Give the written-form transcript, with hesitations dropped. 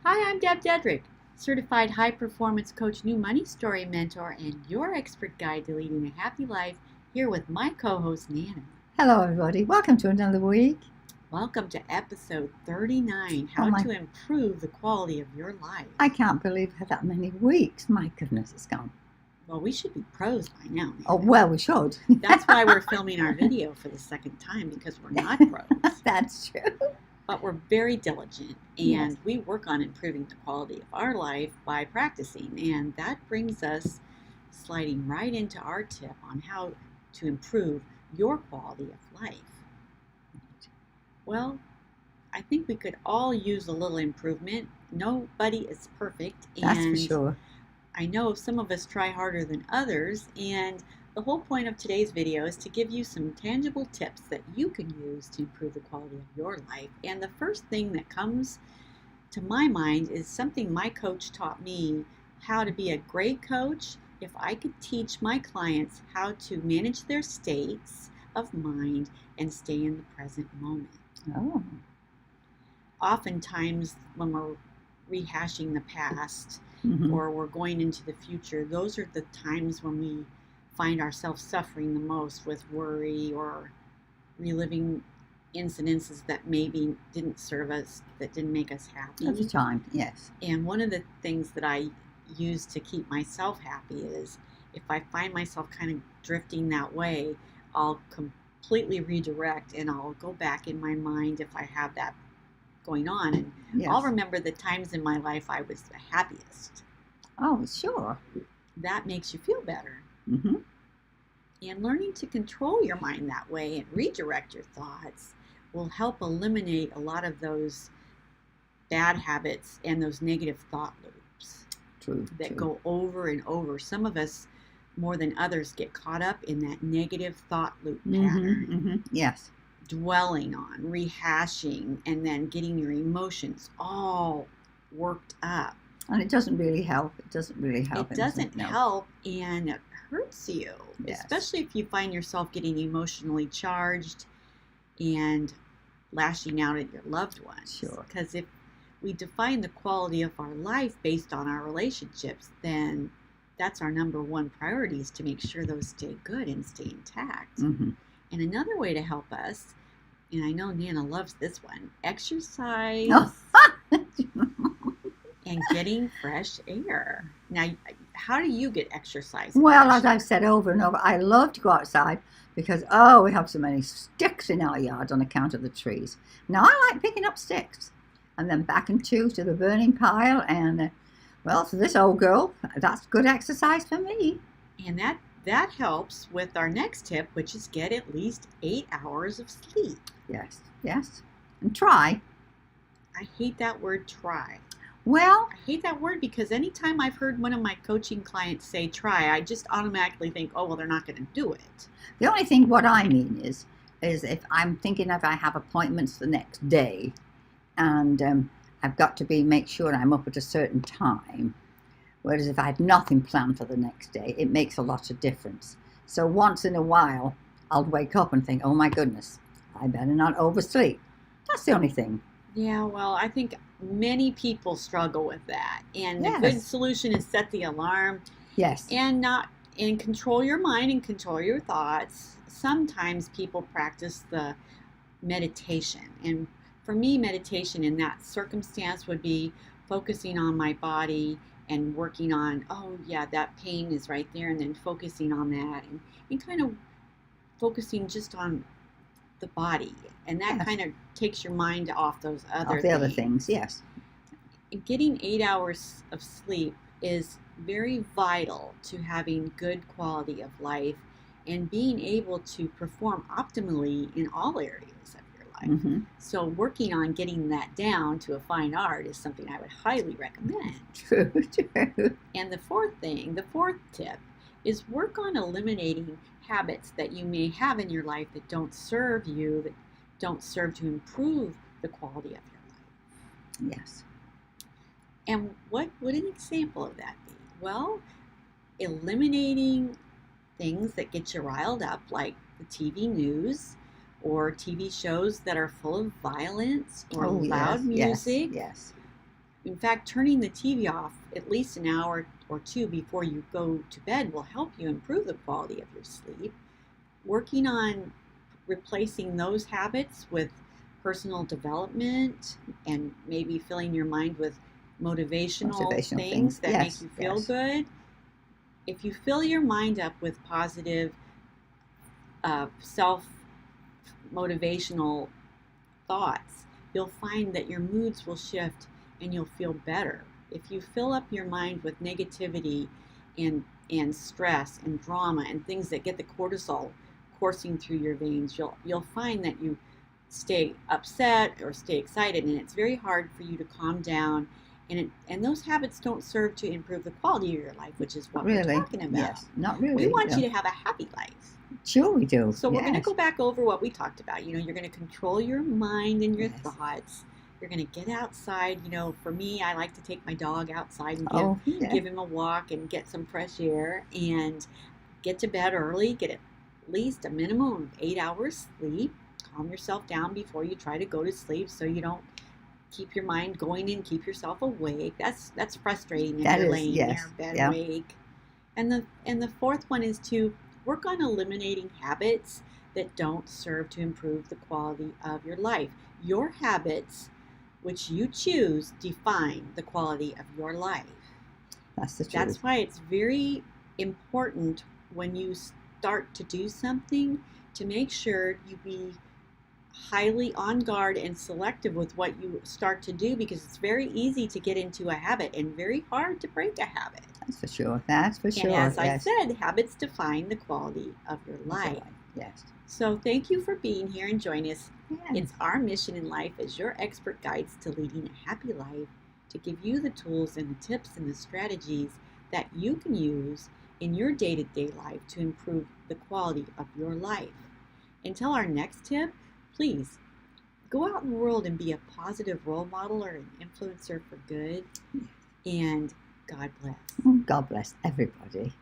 Hi, I'm Deb Dedrick, certified high performance coach, new money story mentor, and your expert guide to leading a happy life, here with my co host, Nana. Hello, everybody. Welcome to another week. Welcome to episode 39 How to Improve the Quality of Your Life. I can't believe that many weeks. My goodness, it's gone. Well, we should be pros by now, Nana. Oh, well, we should. That's why we're filming our video for the second time, because we're not pros. That's true. But we're very diligent, and Yes. we work on improving the quality of our life by practicing. And that brings us sliding right into our tip on how to improve your quality of life. Well, I think we could all use a little improvement. Nobody is perfect. That's for sure. I know some of us try harder than others, and the whole point of today's video is to give you some tangible tips that you can use to improve the quality of your life. And the first thing that comes to my mind is something my coach taught me, how to be a great coach. If I could teach my clients how to manage their states of mind and stay in the present moment. Oh. Oftentimes when we're rehashing the past, or we're going into the future, those are the times when we find ourselves suffering the most with worry or reliving incidences that maybe didn't serve us, that didn't make us happy. At the time, yes. And one of the things that I use to keep myself happy is if I find myself kind of drifting that way, I'll completely redirect and I'll go back in my mind if I have that going on, and Yes. I'll remember the times in my life I was the happiest. Oh, sure. That makes you feel better. Mm-hmm. And learning to control your mind that way and redirect your thoughts will help eliminate a lot of those bad habits and those negative thought loops True. that go over and over. Some of us, more than others, get caught up in that negative thought loop pattern. Mm-hmm. Yes. Dwelling on, rehashing, and then getting your emotions all worked up. And it doesn't really help. It doesn't really help. It doesn't No. help, and it hurts you, Yes. especially if you find yourself getting emotionally charged and lashing out at your loved ones. Sure. Because if we define the quality of our life based on our relationships, then that's our number one priority, is to make sure those stay good and stay intact. Mm-hmm. And another way to help us, and I know Nana loves this one, exercise and getting fresh air. Now, how do you get exercise? Well, as I've said over and over, I love to go outside because, we have so many sticks in our yard on account of the trees. Now, I like picking up sticks and then back and to the burning pile. And, for this old girl, that's good exercise for me. And that helps with our next tip, which is get at least 8 hours of sleep. Yes, yes. And try. I hate that word, try. Well, I hate that word because anytime I've heard one of my coaching clients say try, I just automatically think, oh, well, they're not going to do it. the only thing what I mean is if I'm thinking if I have appointments the next day and I've got to make sure I'm up at a certain time. Whereas if I had nothing planned for the next day, it makes a lot of difference. So once in a while, I'll wake up and think, oh my goodness, I better not oversleep. That's the only thing. Yeah, well, I think many people struggle with that. And Yes. the good solution is set the alarm Yes. and control your mind and control your thoughts. Sometimes people practice the meditation. And for me, meditation in that circumstance would be focusing on my body and working on, oh yeah, that pain is right there, and then focusing on that and kind of focusing just on the body. And that Yes. kind of takes your mind off those other Of the other things, yes. Getting 8 hours of sleep is very vital to having good quality of life and being able to perform optimally in all areas of your life. Mm-hmm. So working on getting that down to a fine art is something I would highly recommend. True, true. And the fourth tip, is work on eliminating habits that you may have in your life that don't serve you, that don't serve to improve the quality of your life. Yes. And what would an example of that be? Well, eliminating things that get you riled up, like the TV news or TV shows that are full of violence or loud music. Yes. In fact, turning the TV off at least an hour or two before you go to bed will help you improve the quality of your sleep. Working on replacing those habits with personal development and maybe filling your mind with motivational things that make you feel good. If you fill your mind up with positive self-motivational thoughts, you'll find that your moods will shift and you'll feel better. If you fill up your mind with negativity and stress and drama and things that get the cortisol coursing through your veins, you'll find that you stay upset or stay excited, and it's very hard for you to calm down. And those habits don't serve to improve the quality of your life, which is what we're talking about. Yes, not really. We want you to have a happy life. Sure we do. So we're going to go back over what we talked about. You're going to control your mind and your thoughts. You're going to get outside. For me, I like to take my dog outside and give him a walk and get some fresh air, and get to bed early. Get at least a minimum of 8 hours sleep. Calm yourself down before you try to go to sleep so you don't keep your mind going and keep yourself awake. That's frustrating if you're laying there in bed awake. And the fourth one is to work on eliminating habits that don't serve to improve the quality of your life. Your habits, which you choose, define the quality of your life. That's the truth. That's why it's very important when you start to do something to make sure you be highly on guard and selective with what you start to do, because it's very easy to get into a habit and very hard to break a habit. That's for sure. That's for sure. And as I said, habits define the quality of your life. Yes. So thank you for being here and joining us. Yes. It's our mission in life as your expert guides to leading a happy life, to give you the tools and the tips and the strategies that you can use in your day-to-day life to improve the quality of your life. Until our next tip, please go out in the world and be a positive role model or an influencer for good. And God bless. God bless everybody.